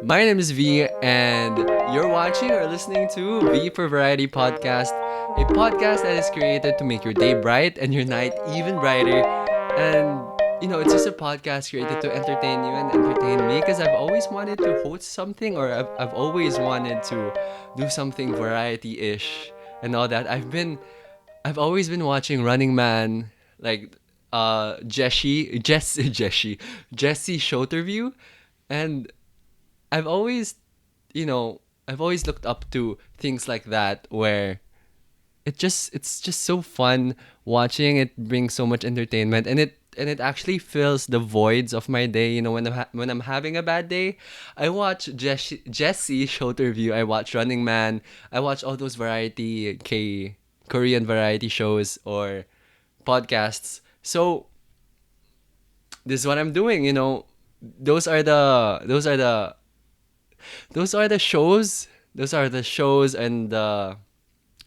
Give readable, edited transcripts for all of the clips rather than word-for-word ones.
My name is V, and you're watching or listening to V for Variety Podcast, a podcast that is created to make your day bright and your night even brighter. And it's just a podcast created to entertain you and entertain me because I've always wanted to host something, or I've always wanted to do something variety ish and all that. I've always been watching Running Man, like Jesse Shoterview, and I've always you know I've always looked up to things like that where it's just so fun watching. It brings so much entertainment, and it actually fills the voids of my day. When when I'm having a bad day, I watch Jesse Shoterview, I watch Running Man, I watch all those variety Korean variety shows or podcasts. So this is what I'm doing. Those are the those are the those are the shows. Those are the shows and the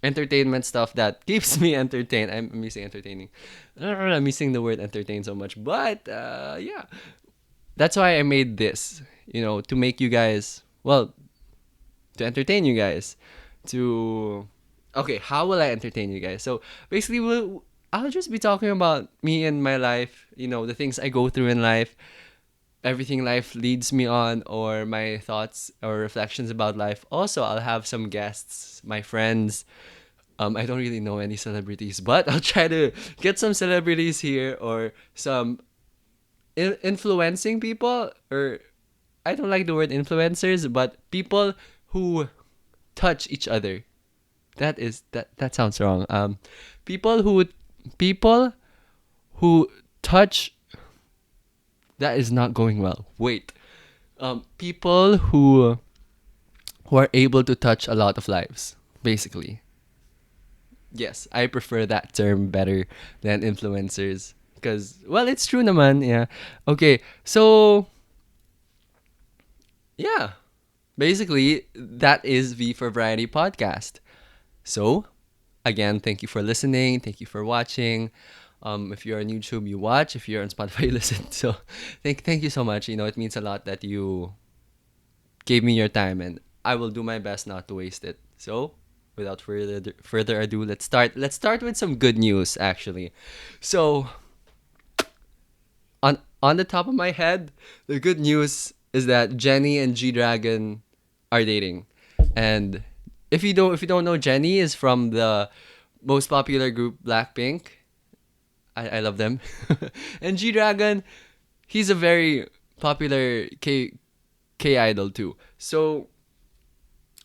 entertainment stuff that keeps me entertained. I'm missing entertaining. I'm missing the word entertain so much. But yeah, that's why I made this. To make you guys, well, to entertain you guys. To Okay, how will I entertain you guys? So basically, I'll just be talking about me and my life. The things I go through in life, everything life leads me on, or my thoughts or reflections about life. Also, I'll have some guests, my friends. I don't really know any celebrities, but I'll try to get some celebrities here, or some influencing people, or I don't like the word influencers, but people who touch each other. That sounds wrong. People who touch. That is not going well. Wait. People who are able to touch a lot of lives, basically. Yes, I prefer that term better than influencers. Because, well, it's true naman, yeah. Okay, so, yeah. Basically, that is V for Variety Podcast. So, again, thank you for listening. Thank you for watching. If you're on YouTube, you watch. If you're on Spotify, you listen. So, thank you so much. It means a lot that you gave me your time, and I will do my best not to waste it. So, without further ado, let's start. Let's start with some good news, actually. So, on the top of my head, the good news is that Jenny and G Dragon are dating, and if you don't know, Jenny is from the most popular group Blackpink. I love them, and G Dragon, he's a very popular K idol too. So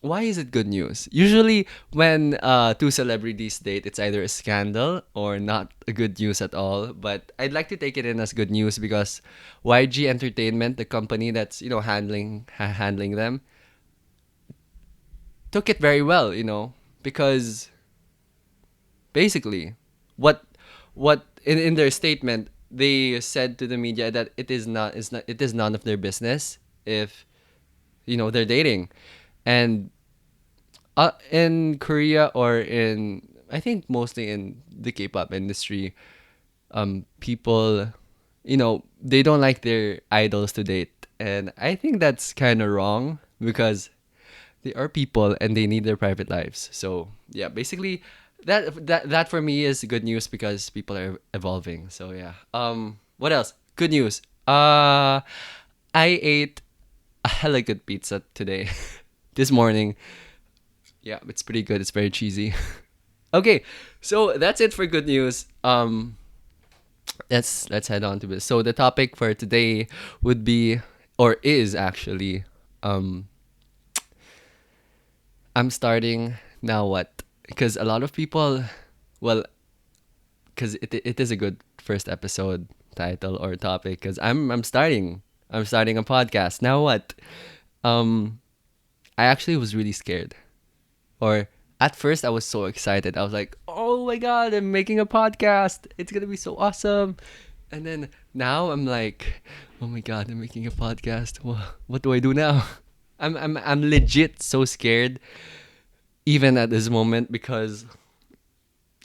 why is it good news? Usually, when two celebrities date, it's either a scandal or not a good news at all. But I'd like to take it in as good news because YG Entertainment, the company that's handling them, took it very well. Because basically, what in their statement, they said to the media that it is none of their business if they're dating. And in Korea, or in, I think, mostly in the K-pop industry, people, they don't like their idols to date, and I think that's kind of wrong because they are people and they need their private lives. So yeah, basically, that for me is good news because people are evolving. So yeah. What else? Good news. I ate a hella good pizza today, this morning. Yeah, it's pretty good. It's very cheesy. Okay, so that's it for good news. Let's head on to this. So the topic for today would be, or is actually, I'm starting now. What? Because a lot of people, well, because it is a good first episode title or topic. Because I'm starting a podcast now. What? Um, I actually was really scared. Or at first, I was so excited. I was like, "Oh my god, I'm making a podcast! It's gonna be so awesome!" And then now I'm like, "Oh my god, I'm making a podcast. What do I do now?" I'm legit so scared, even at this moment, because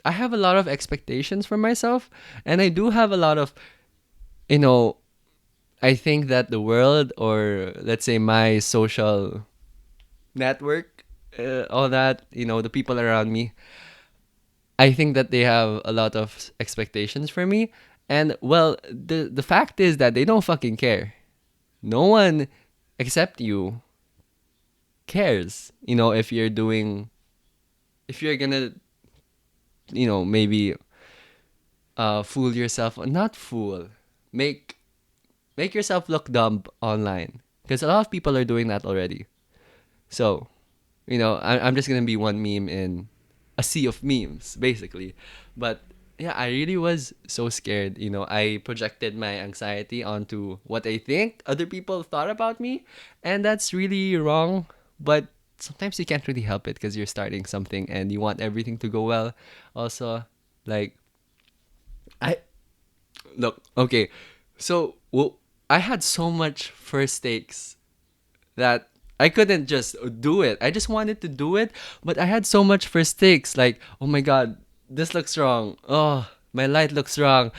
I have a lot of expectations for myself, and I do have a lot of, you know, I think that the world, or let's say my social network, all that, the people around me, I think that they have a lot of expectations for me. And well, the fact is that they don't fucking care. No one except you cares. If you're gonna, maybe fool yourself, not fool, make make yourself look dumb online, because a lot of people are doing that already. So, I'm just gonna be one meme in a sea of memes, basically. But yeah, I really was so scared. I projected my anxiety onto what I think other people thought about me, and that's really wrong. But sometimes you can't really help it because you're starting something and you want everything to go well. Also, like, I look okay. So, well, I had so much first takes that I couldn't just do it. I just wanted to do it, but I had so much first takes. Like, oh my god, this looks wrong. Oh, my light looks wrong.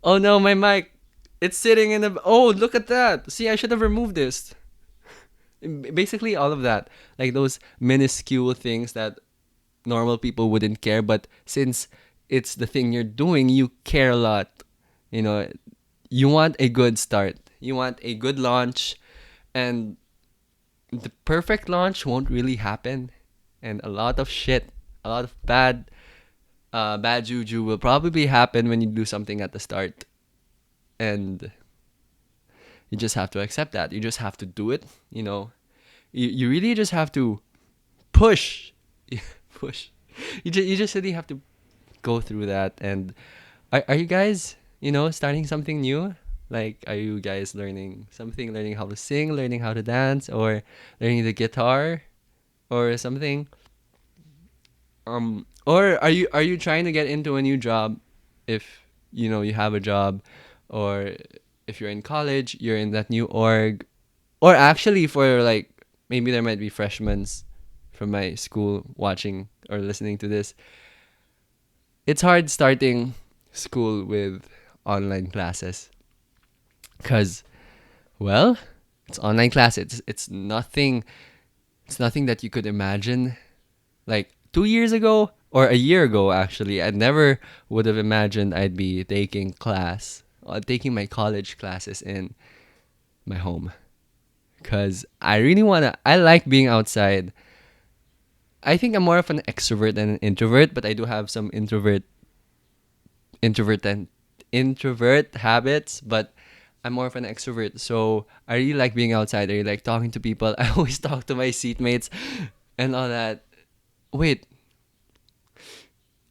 Oh no, my mic, it's sitting in the. Oh, look at that. See, I should have removed this. Basically, all of that, like those minuscule things that normal people wouldn't care, but since it's the thing you're doing, you care a lot. You know, you want a good start. You want a good launch, and the perfect launch won't really happen, and a lot of shit, a lot of bad juju will probably happen when you do something at the start, and you just have to accept that. You just have to do it. You really just have to push, push. You just really have to go through that. And are you guys starting something new? Like, are you guys learning something, learning how to sing, learning how to dance, or learning the guitar or something? Or are you trying to get into a new job, if you have a job, or if you're in college, you're in that new org, or actually, for like, maybe there might be freshmen from my school watching or listening to this. It's hard starting school with online classes, because, well, it's online class. It's nothing that you could imagine. Like 2 years ago, or a year ago, actually, I never would have imagined I'd be taking my college classes in my home. Because I like being outside. I think I'm more of an extrovert than an introvert, but I do have some introvert and introvert habits, but I'm more of an extrovert. So I really like being outside. I really like talking to people. I always talk to my seatmates and all that. Wait,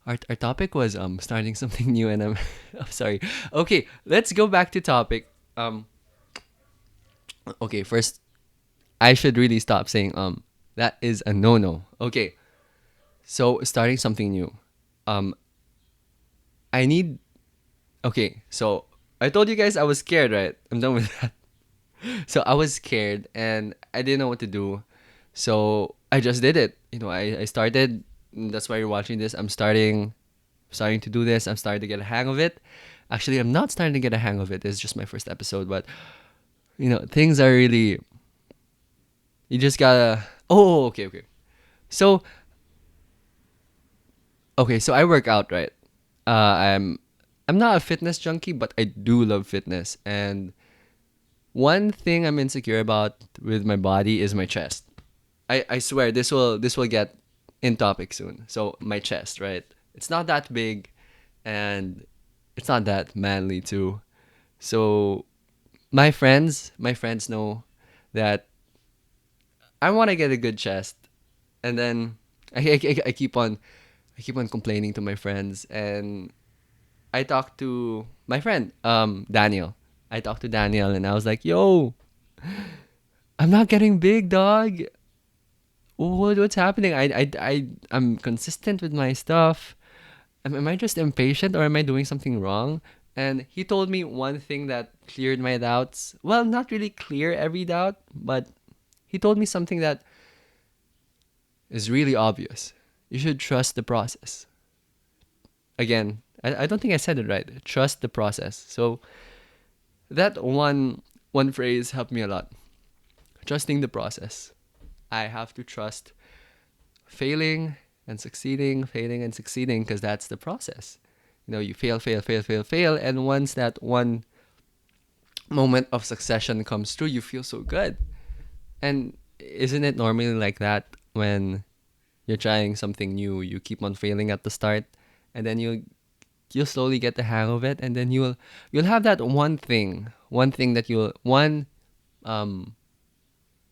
our topic was starting something new, and I'm sorry. Okay, let's go back to topic. Okay, first, I should really stop saying that is a no. Okay, so starting something new. Um I need Okay, so I told you guys I was scared, right? I'm done with that. So I was scared and I didn't know what to do. So I just did it. I started. That's why you're watching this. I'm starting to do this. I'm starting to get a hang of it. Actually, I'm not starting to get a hang of it. It's just my first episode, but things are really. You just gotta. Oh, okay. So so I work out, right? I'm not a fitness junkie, but I do love fitness. And one thing I'm insecure about with my body is my chest. I swear this will get in topic soon. So my chest, right? It's not that big, and it's not that manly too. So my friends know that I want to get a good chest, and then I keep on complaining to my friends, and I talked to my friend Daniel. I talked to Daniel, and I was like, "Yo, I'm not getting big, dog. What's happening? I'm consistent with my stuff. Am I just impatient, or am I doing something wrong?" And he told me one thing that cleared my doubts. Well, not really clear every doubt, but he told me something that is really obvious. You should trust the process. Again, I don't think I said it right. Trust the process. So that one one phrase helped me a lot. Trusting the process. I have to trust failing and succeeding, because that's the process. You fail, fail, fail, fail, fail, and once that one moment of succession comes through, you feel so good. And isn't it normally like that when you're trying something new? You keep on failing at the start, and then you'll slowly get the hang of it, and then you'll have that one thing that you'll um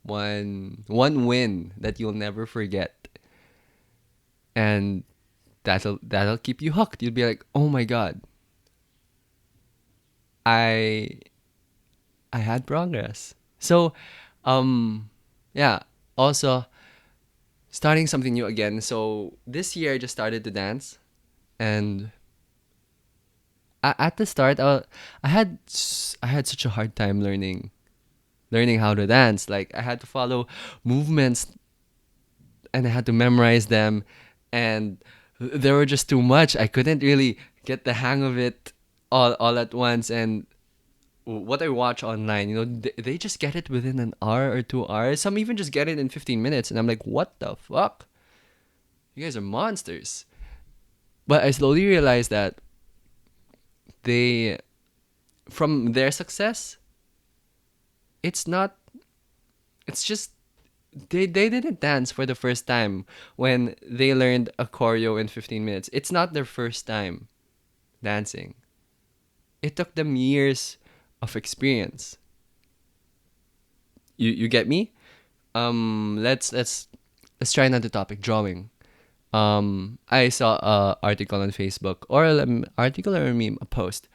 one win that you'll never forget, and that'll keep you hooked. You'll be like, oh my god, I I had progress. So, yeah. Also, starting something new again. So this year I just started to dance, and at the start, I had such a hard time learning how to dance. Like, I had to follow movements, and I had to memorize them, and there were just too much. I couldn't really get the hang of it all at once. And what I watch online, they just get it within an hour or 2 hours. Some even just get it in 15 minutes, and I'm like, what the fuck? You guys are monsters. But I slowly realized that they, from their success, it's not, it's just, they didn't dance for the first time when they learned a choreo in 15 minutes. It's not their first time dancing. It took them years of experience. You get me? Let's try another topic, drawing. I saw a article on Facebook, or an article or a meme, a post.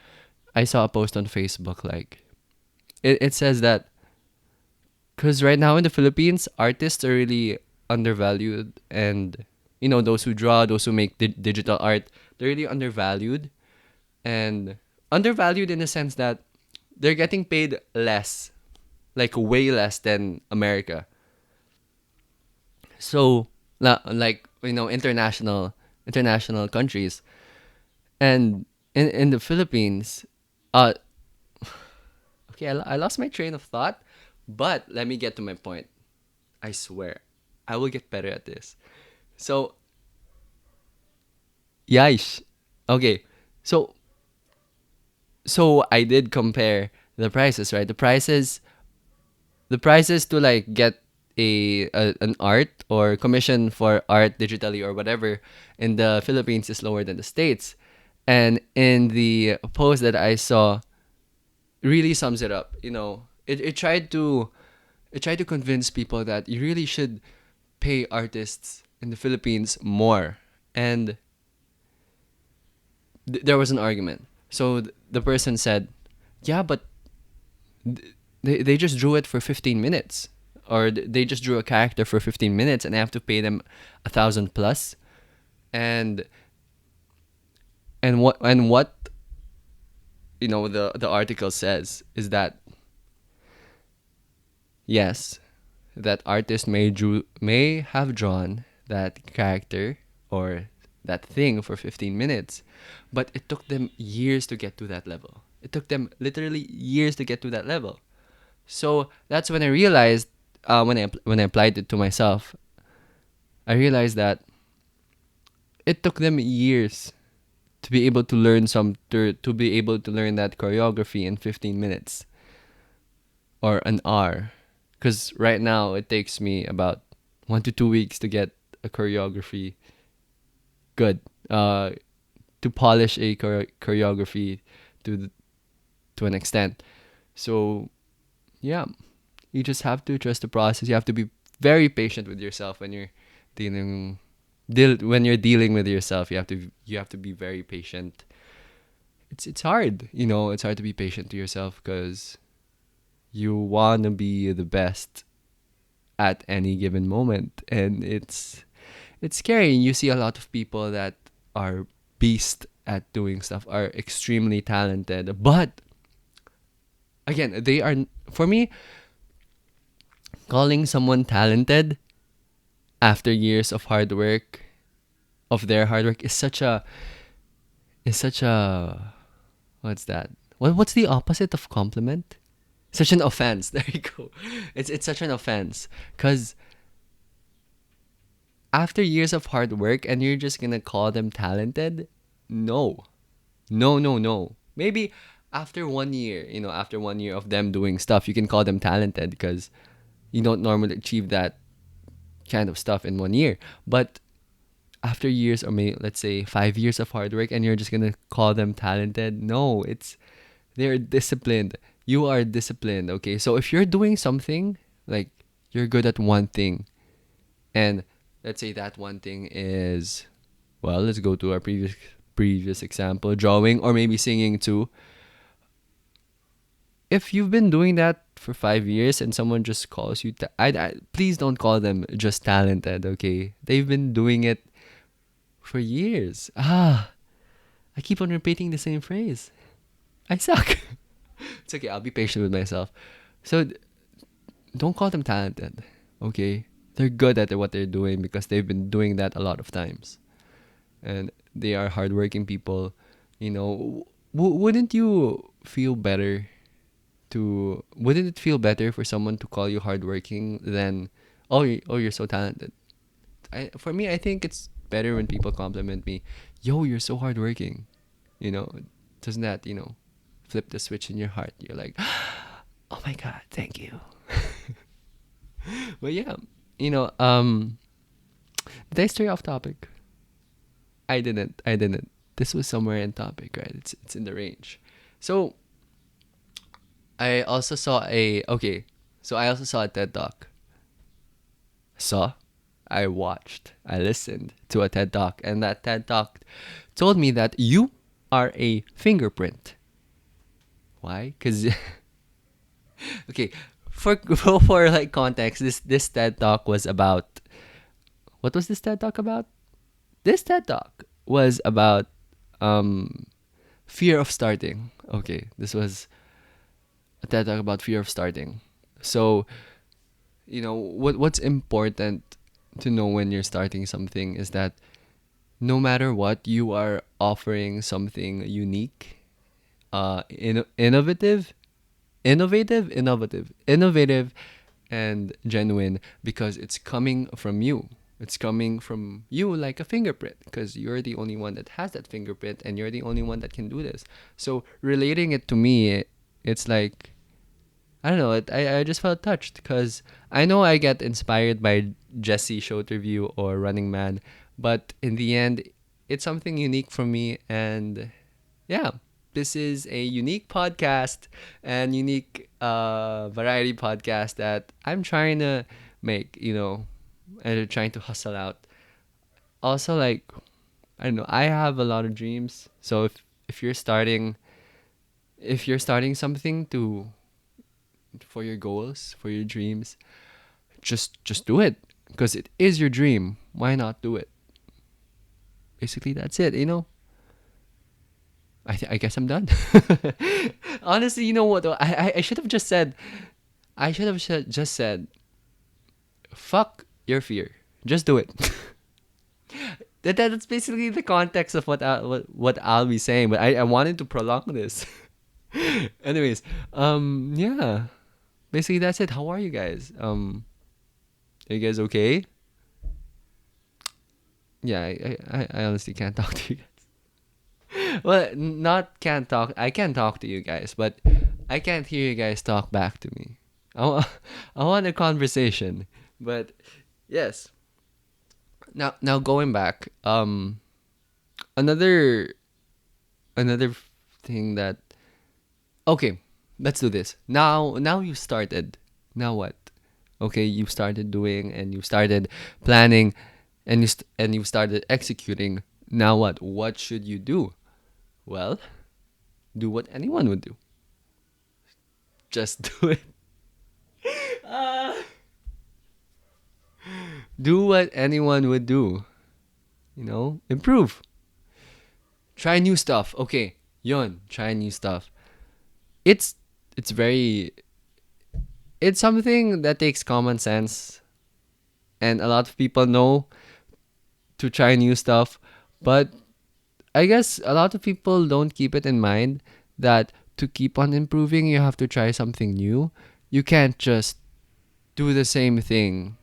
I saw a post on Facebook, like, it says that because right now in the Philippines, artists are really undervalued, and those who draw, those who make digital art, they're really undervalued, and undervalued in the sense that they're getting paid less, like way less than America. So, like, international countries, and in the Philippines, uh, okay, I lost my train of thought, but let me get to my point. I swear, I will get better at this. So, Yaish. Okay. So I did compare the prices, right? The prices to, like, get an art or commission for art digitally or whatever in the Philippines is lower than the States. And in the post that I saw, really sums it up. It tried to convince people that you really should pay artists in the Philippines more. And there was an argument. So the person said, "Yeah, but they just drew it for 15 minutes, or they just drew a character for 15 minutes, and I have to pay them 1,000 plus." And what the article says is that, yes, that artist may have drawn that character or that thing for 15 minutes, but it took them years to get to that level. It took them literally years to get to that level. So that's when I realized, when I applied it to myself, I realized that it took them years to be able to learn to be able to learn that choreography in 15 minutes or an hour. Because right now it takes me about 1 to 2 weeks to get a choreography good. To polish a choreography to to an extent. So yeah, you just have to trust the process. You have to be very patient with yourself when you're dealing with yourself. You have to be very patient. It's hard, it's hard to be patient to yourself, because you want to be the best at any given moment, and it's scary. You see a lot of people that are beast at doing stuff, are extremely talented, but again, they are, for me, calling someone talented after years of their hard work, is such a, what's that? What's the opposite of compliment? Such an offense. There you go. It's such an offense because after years of hard work and you're just gonna call them talented, no, no, no, no. Maybe after 1 year, after 1 year of them doing stuff, you can call them talented because you don't normally achieve that kind of stuff in 1 year. But after years, or maybe let's say 5 years of hard work, and you're just gonna call them talented, no, they're disciplined. You are disciplined, okay? So if you're doing something, like you're good at one thing, and let's say that one thing is, well, let's go to our previous example, drawing or maybe singing too. If you've been doing that for 5 years and someone just calls you, please don't call them just talented, okay? They've been doing it for years. I keep on repeating the same phrase. I suck. It's okay. I'll be patient with myself. So don't call them talented, okay? They're good at what they're doing because they've been doing that a lot of times, and they are hardworking people. Wouldn't you feel better wouldn't it feel better for someone to call you hardworking than, oh, you're so talented? For me, I think it's better when people compliment me. Yo, you're so hardworking. You know, doesn't that flip the switch in your heart? You're like, oh my god, thank you. But yeah, did I stray off topic? I didn't. I didn't. This was somewhere in topic, right? It's in the range. So I also saw a okay. So I also saw a TED talk. Saw, I watched, I listened to a TED talk, and that TED talk told me that you are a fingerprint. Why? Because okay, for like context, this TED talk was about, what was this TED talk about? This TED talk was about fear of starting. Okay, this was a TED talk about fear of starting. So, what's important to know when you're starting something is that no matter what, you are offering something unique, innovative, and genuine, because it's coming from you. It's coming from you like a fingerprint, because you're the only one that has that fingerprint and you're the only one that can do this. So relating it to me, it's like, I don't know, I just felt touched because I know I get inspired by Jesse Shoterview or Running Man, but in the end, it's something unique for me. And yeah, this is a unique podcast and unique variety podcast that I'm trying to make, and trying to hustle out. Also, like, I don't know, I have a lot of dreams. So if you're starting, something to for your goals, for your dreams, just do it because it is your dream. Why not do it? Basically, that's it. I guess I'm done. Honestly, you know what? Though? I should have just said. I should have just said, "Fuck your fear. Just do it." That's basically the context of what I'll be saying. But I wanted to prolong this. Anyways, yeah. Basically, that's it. How are you guys? Are you guys okay? Yeah, I honestly can't talk to you guys. Well, not can't talk. I can talk to you guys, but I can't hear you guys talk back to me. I want a conversation. But yes. Now going back. Another another thing that, okay, let's do this. Now you started. Now what? Okay, you started doing and you started planning, and you started executing. Now what? What should you do? Well, do what anyone would do. Just do it. Uh, do what anyone would do. Improve. Try new stuff. Okay, yon. Try new stuff. It's it's very it's something that takes common sense, and a lot of people know to try new stuff, but I guess a lot of people don't keep it in mind that to keep on improving, you have to try something new. You can't just do the same thing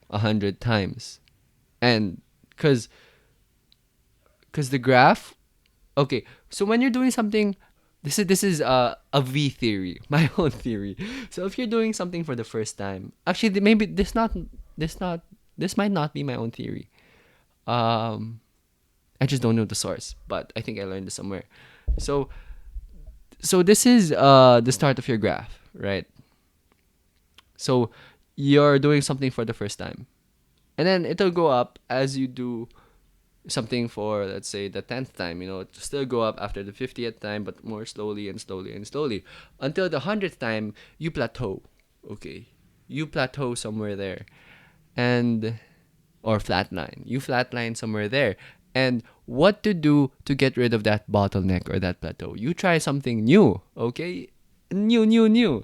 100 times. And because the graph, okay, so when you're doing something, this is a V theory, my own theory. So if you're doing something for the first time, actually maybe this not this might not be my own theory. Um, I just don't know the source, but I think I learned this somewhere. So this is the start of your graph, right? So you're doing something for the first time, and then it'll go up as you do something for, let's say, the 10th time. To still go up after the 50th time, but more slowly and slowly and slowly until the 100th time you plateau. Okay, you plateau somewhere there, and or flatline. You flatline somewhere there. And what to do to get rid of that bottleneck or that plateau? You try something new, okay? New, new, new.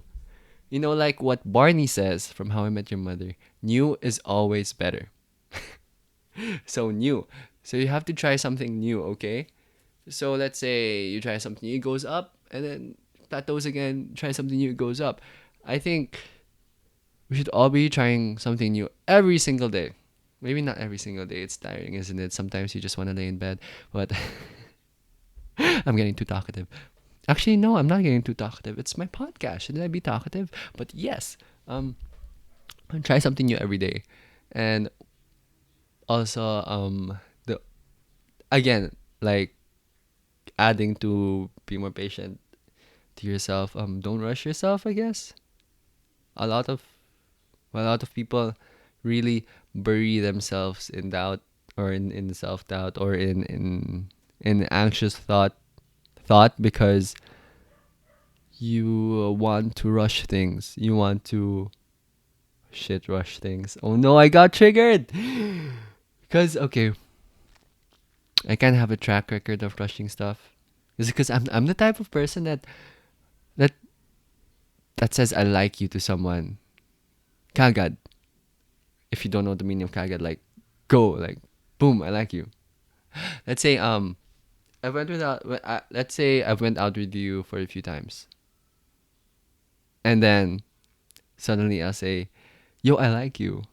Like what Barney says from How I Met Your Mother, new is always better. So, new. So, you have to try something new, okay? So, let's say you try something new, it goes up, and then plateaus again, try something new, it goes up. I think we should all be trying something new every single day. Maybe not every single day. It's tiring, isn't it? Sometimes you just want to lay in bed. But I'm getting too talkative. Actually, no, I'm not getting too talkative. It's my podcast. Shouldn't I be talkative? But yes, try something new every day. And also, the again, like adding to be more patient to yourself. Don't rush yourself, I guess. A lot of people really bury themselves in doubt, or in self doubt, or in anxious thought because you want to rush things. You want to rush things. Oh no, I got triggered. Because okay, I can't have a track record of rushing stuff. Is it because I'm the type of person that that says I like you to someone kagad. If you don't know the meaning of kagad, like go, like boom, I like you. Let's say let's say I went out with you for a few times, and then suddenly I'll say, "Yo, I like you.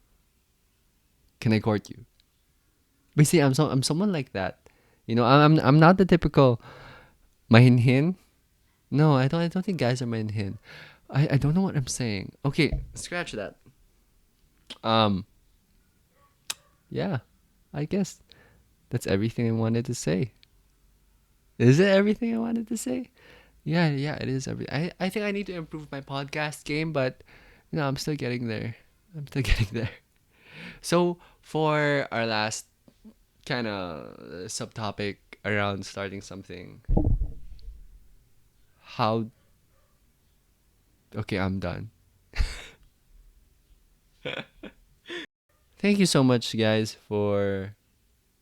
Can I court you?" But see, I'm someone like that. I'm not the typical mahinhin. No, I don't think guys are mahinhin. I don't know what I'm saying. Okay, scratch that. Um, yeah, I guess that's everything I wanted to say. Is it everything I wanted to say? Yeah, yeah, it is everything. I think I need to improve my podcast game, but I'm still getting there. I'm still getting there. So for our last kind of subtopic around starting something, how? Okay, I'm done. Thank you so much, guys, for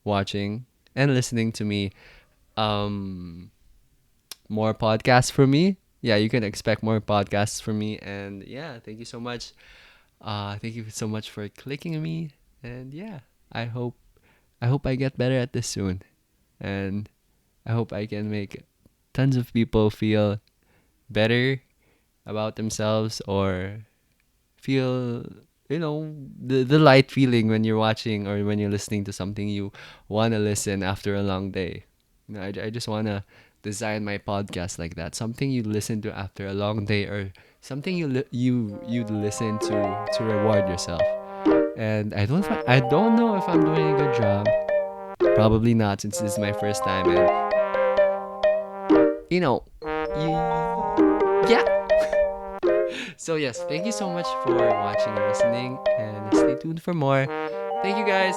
watching and listening to me. Um, More podcasts from me. Yeah, you can expect more podcasts from me. And yeah, thank you so much. Thank you so much for clicking on me. And yeah, I hope I get better at this soon. And I hope I can make tons of people feel better about themselves, or feel the light feeling when you're watching or when you're listening to something you want to listen after a long day. I just want to design my podcast like that, something you listen to after a long day, or something you'd listen to reward yourself. And I don't know if I'm doing a good job. Probably not, since this is my first time. And you know yeah. So yes, thank you so much for watching and listening, and stay tuned for more. Thank you, guys.